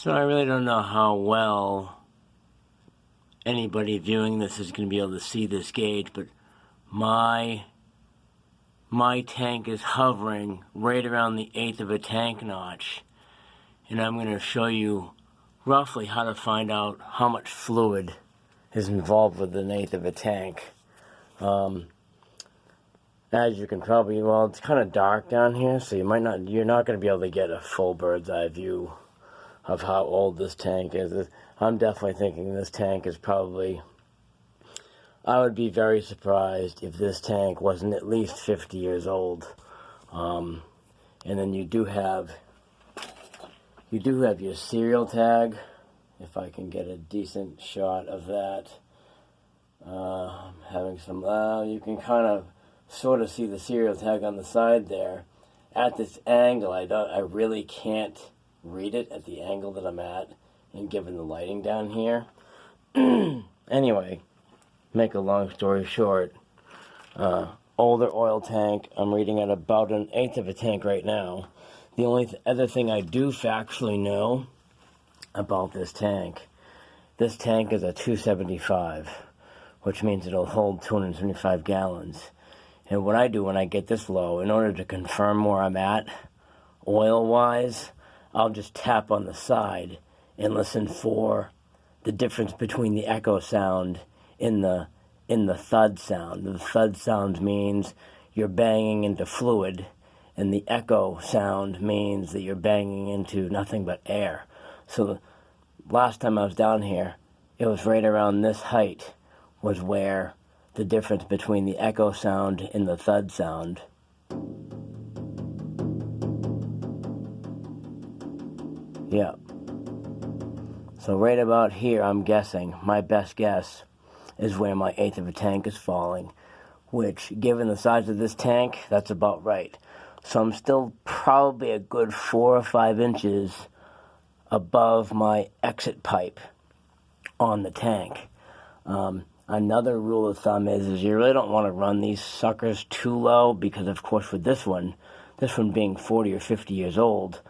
So I really don't know how well anybody viewing this is going to be able to see this gauge, but my tank is hovering right around the 1/8 of a tank notch, and I'm going to show you roughly how to find out how much fluid is involved with an 1/8 of a tank. As you can probably, well, it's kind of dark down here, so you're not going to be able to get a full bird's eye view of how old this tank is. I'm definitely thinking this tank is probably, I would be very surprised if this tank wasn't at least 50 years old. And then you do have your serial tag, if I can get a decent shot of that. Having some, you can kind of sort of see the serial tag on the side there. At this angle, I really can't read it at the angle that I'm at, and given the lighting down here. Anyway, make a long story short, older oil tank. I'm reading at about an 1/8 of a tank right now. The only other thing I do factually know about this tank is a 275, which means it'll hold 275 gallons. And what I do when I get this low, in order to confirm where I'm at, oil-wise, I'll just tap on the side and listen for the difference between the echo sound in the thud sound. The thud sound means you're banging into fluid, and the echo sound means that you're banging into nothing but air. So the last time I was down here, it was right around this height was where the difference between the echo sound and the thud sound. Yeah. So right about here, I'm guessing, my best guess is where my 1/8 of a tank is falling, which, given the size of this tank, that's about right. So I'm still probably a good 4 or 5 inches above my exit pipe on the tank. Another rule of thumb is you really don't want to run these suckers too low, because of course with this one being 40 or 50 years old,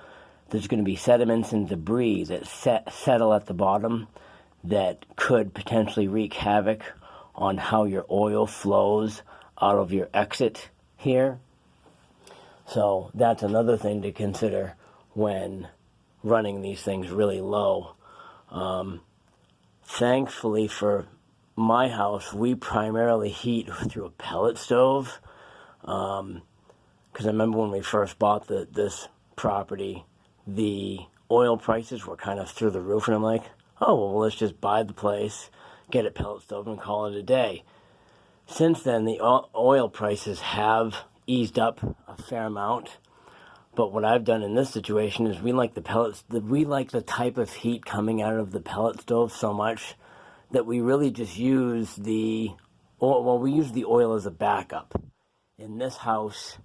there's going to be sediments and debris that settle at the bottom that could potentially wreak havoc on how your oil flows out of your exit here. So that's another thing to consider when running these things really low. Thankfully for my house, we primarily heat through a pellet stove. Because I remember when we first bought this property, the oil prices were kind of through the roof, and I'm like, oh, well, let's just buy the place, get a pellet stove, and call it a day. Since then, the oil prices have eased up a fair amount, but what I've done in this situation is we like the type of heat coming out of the pellet stove so much that we really just use we use the oil as a backup. In this house,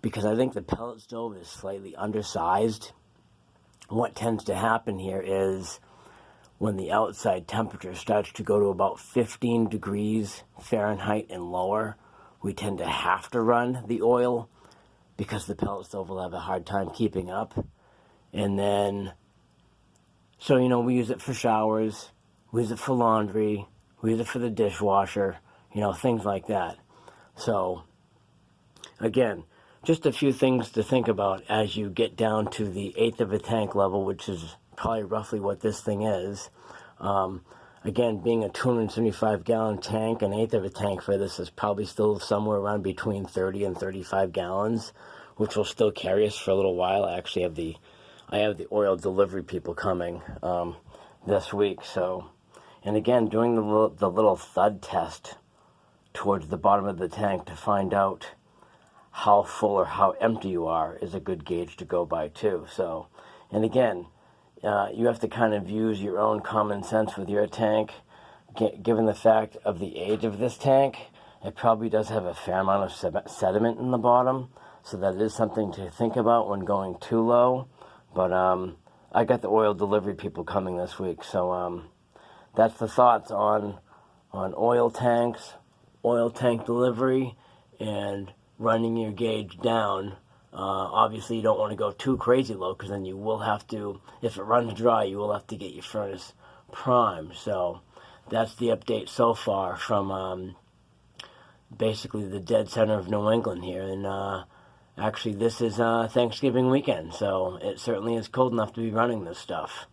because I think the pellet stove is slightly undersized, what tends to happen here is when the outside temperature starts to go to about 15 degrees Fahrenheit and lower, we tend to have to run the oil because the pellet stove will have a hard time keeping up. And then, so, we use it for showers, we use it for laundry, we use it for the dishwasher, things like that. So, again, just a few things to think about as you get down to the 1/8 of a tank level, which is probably roughly what this thing is. Again, being a 275-gallon tank, an 1/8 of a tank for this is probably still somewhere around between 30 and 35 gallons, which will still carry us for a little while. I actually have the oil delivery people coming this week. So, and again, doing the little thud test towards the bottom of the tank to find out how full or how empty you are is a good gauge to go by too. So, and again, you have to kind of use your own common sense with your tank. Given the fact of the age of this tank, it probably does have a fair amount of sediment in the bottom, so that is something to think about when going too low. But I got the oil delivery people coming this week, so that's the thoughts on oil tanks, oil tank delivery, and running your gauge down Obviously, you don't want to go too crazy low because then you will have to, if it runs dry, you will have to get your furnace primed. So that's the update so far from basically the dead center of New England here. And actually, this is Thanksgiving weekend, so it certainly is cold enough to be running this stuff.